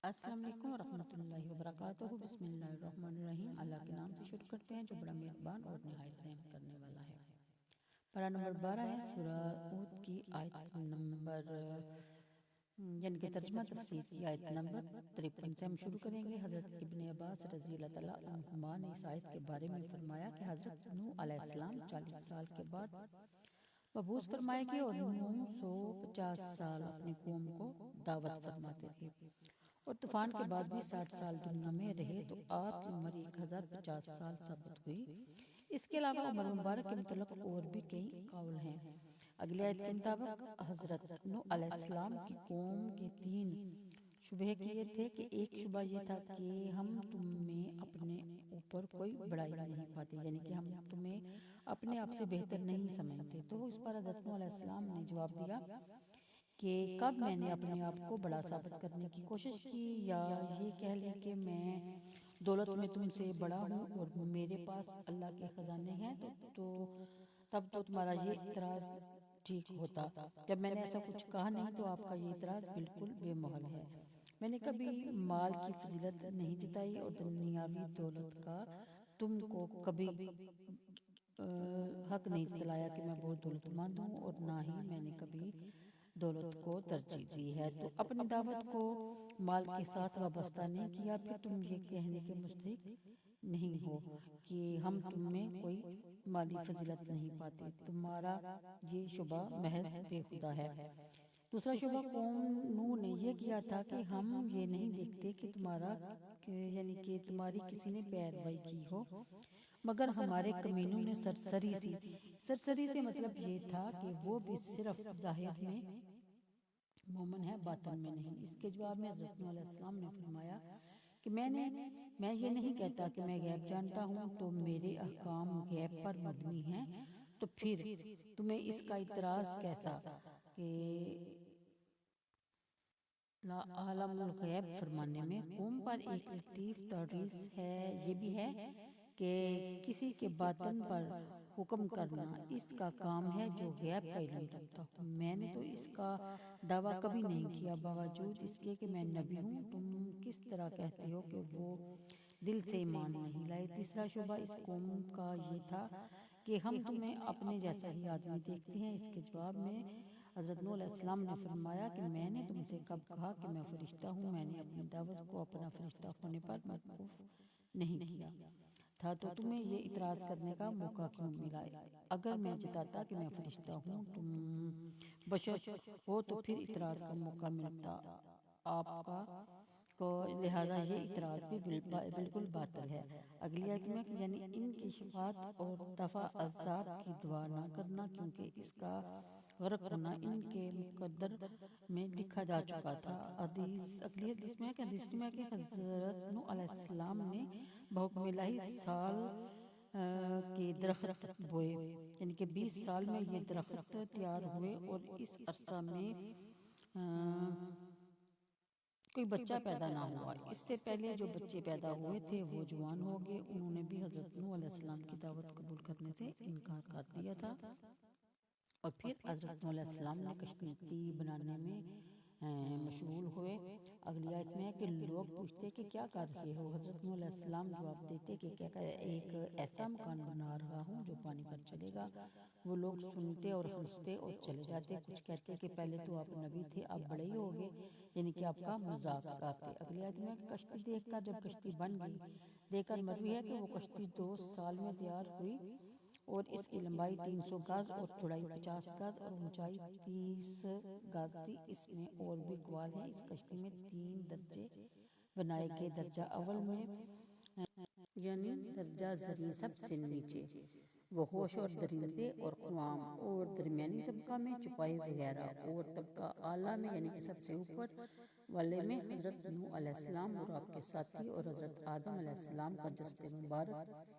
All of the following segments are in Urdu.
السلام علیکم ورحمۃ اللہ وبرکاتہ۔ بسم اللہ الرحمن الرحیم۔ اللہ کے نام سے شروع کرتے ہیں جو بڑا مہربان اور نہایت رحم کرنے والا ہے۔ پارہ نمبر 12 ہے، سورہ ہود کی آیت نمبر یعنی کہ ترجمہ تفسیر کی آیت نمبر 53 سے ہم شروع کریں گے۔ حضرت ابن عباس رضی اللہ تعالیٰ عنہما نے اس آیت کے بارے میں فرمایا کہ حضرت نوح علیہ السلام 40 سال کے بعد مبعوث فرمائے گئے اور 950 سال اپنی قوم کو دعوت فرماتے تھے، اور طوفان کے بعد بھی 60 سال دنیا میں رہے تو آپ کی عمر 1050 سال ثابت ہوئی۔ اس کے علاوہ عمر مبارک کے متعلق اور بھی کئی قول ہیں۔ اگلی آیت کے مطابق حضرت نوح علیہ السلام کی قوم کے 3 شبہ کیے تھے کہ ایک شبہ یہ تھا کہ ہم تمہیں اپنے اوپر کوئی بڑائی نہیں پاتے، یعنی کہ ہم تمہیں اپنے آپ سے بہتر نہیں سمجھتے۔ تو اس پر حضرت نوح علیہ السلام نے جواب دیا کہ کب میں نے اپنے آپ کو بڑا ثابت کرنے کی کوشش کی، یا یہ کہہ لیں کہ میں دولت میں تم سے بڑا ہوں اور میرے پاس اللہ کے خزانے ہیں، تو تب تو تمہارا یہ اعتراض ٹھیک ہوتا۔ جب میں نے ایسا کچھ کہا نہیں تو آپ کا یہ اعتراض بالکل بے محل ہے۔ میں نے کبھی مال کی فضیلت نہیں جتائی اور دنیاوی دولت کا تم کو کبھی حق نہیں جتلایا کہ میں بہت دولت مند ہوں، اور نہ ہی میں نے کبھی دولت کو ترجیح دی ہے۔ تو اپنی دعوت کو مال کے ساتھ وابستہ نہیں کیا، پھر تم یہ کہنے کے مستحق نہیں ہو کہ ہم تم میں کوئی مالی فضیلت نہیں پاتے۔ تمہارا یہ شبہ محض بے خدا ہے۔ دوسرا شبہ قوم نوح نے یہ کیا تھا کہ ہم یہ نہیں دیکھتے کہ یعنی کہ تمہاری کسی نے پیروی کی ہو، مگر ہمارے کمینوں نے سرسری سے مطلب یہ تھا کہ وہ بھی صرف ظاہر میں مومن ہے، باطن میں نہیں۔ اس کے جواب میں حضرت نوح علیہ السلام نے فرمایا کہ میں یہ نہیں کہتا کہ میں غیب جانتا ہوں، تو میرے احکام غیب پر مبنی ہیں، تو پھر تمہیں اس کا اعتراض کیسا کہ لا عالم الغیب فرمانے میں قوم پر ایک لطیف تعریض ہے۔ یہ بھی ہے کہ کسی کے باطن پر حکم کرنا اس کا کام ہے جو غیب کا علم رکھتا ہوں۔ میں نے تو اس کا دعویٰ کبھی نہیں کیا، باوجود اس کے کہ میں نبی ہوں۔ تم کس طرح کہتے ہو کہ وہ دل سے ایمان نہیں لائے؟ تیسرا شبہ اس قوم کا یہ تھا کہ ہم تمہیں اپنے جیسا ہی آدمی دیکھتے ہیں۔ اس کے جواب میں حضرت نوح علیہ السلام نے فرمایا کہ میں نے تم سے کب کہا کہ میں فرشتہ ہوں؟ میں نے اپنی دعوت کو اپنا فرشتہ ہونے پر موقوف نہیں کیا تھا، تو تمہیں یہ اعتراض کرنے کا موقع کیوں ملا؟ اگر میں جتاتا کہ میں فرشتہ ہوں، تم بشر ہو، تو پھر اعتراض کا موقع ملتا آپ کو، لہٰذا یہ اعتراض بھی بالکل باطل ہے۔ اگلی آیت میں یعنی ان کی شفاعت اور دفع عذاب کی دعا نہ کرنا، کیونکہ اس کا غرق ہونا ان کے مقدر میں لکھا جا چکا تھا۔ اگلی حدیث میں کہ حضرت نوح علیہ السلام نے بحکم الہی سال کے درخت بوئے، یعنی کہ 20 سال میں یہ درخت تیار ہوئے، اور اس عرصہ میں کوئی بچہ پیدا نہ ہوا۔ اس سے پہلے جو بچے پیدا ہوئے تھے وہ جوان ہو گئے۔ انہوں نے بھی حضرت نوح علیہ السلام کی دعوت قبول کرنے سے انکار کر دیا تھا، اور پھر حضرت نوح علیہ السلام نے کشتی بنانے میں مشغول ہوئے۔ اگلی آیت میں ہے کہ لوگ پوچھتے کہ کیا کر رہے ہو؟ حضرت نوح علیہ السلام جواب دیتے کہ ایک ایسا مکان بنا رہا ہوں جو پانی پر چلے گا۔ وہ لوگ سنتے اور ہنستے اور چلے جاتے۔ کچھ کہتے کہ پہلے تو آپ نبی تھے، اب بڑے ہی ہو گئے، یعنی کہ آپ کا مذاق اڑاتے۔ اگلی آیت میں کشتی دیکھ کر، جب کشتی بن گئی، دیکھ کر مروی ہے کہ وہ کشتی 2 سال میں تیار ہوئی، اور اس کی لمبائی 300 گز اور چوڑائی 50 گز اور اونچائی 30 گز تھی۔ اس میں اور بھی اقوال ہیں۔ اس کشتی میں 3 درجے بنائے گئے۔ درجہ اول میں یعنی درجہ زریں سب سے نیچے وحوش اور درندے اور قوام، اور درمیانی طبقہ میں چوپائے وغیرہ، اور طبقہ اعلیٰ میں یعنی کہ سب سے اوپر والے میں حضرت نوح علیہ السلام اور آپ کے ساتھی، اور حضرت آدم علیہ السلام کا جسد مبارک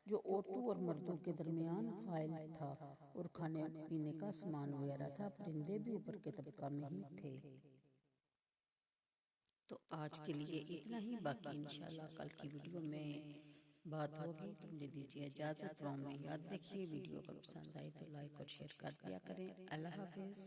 جو عورتوں اور مردوں کے درمیان حائل تھا، اور کھانے پینے کا سامان وغیرہ تھا۔ پرندے بھی اوپر کے طبقہ میں ہی تھے۔ تو آج کے لیے اتنا ہی، باقی انشاءاللہ کل کی ویڈیو میں بات ہوگی۔ تو مجھے دیجیے اجازت، دعاؤں میں یاد رکھیے۔ ویڈیو کو پسند آئے تو لائک اور شیئر کر دیا کریں۔ اللہ حافظ۔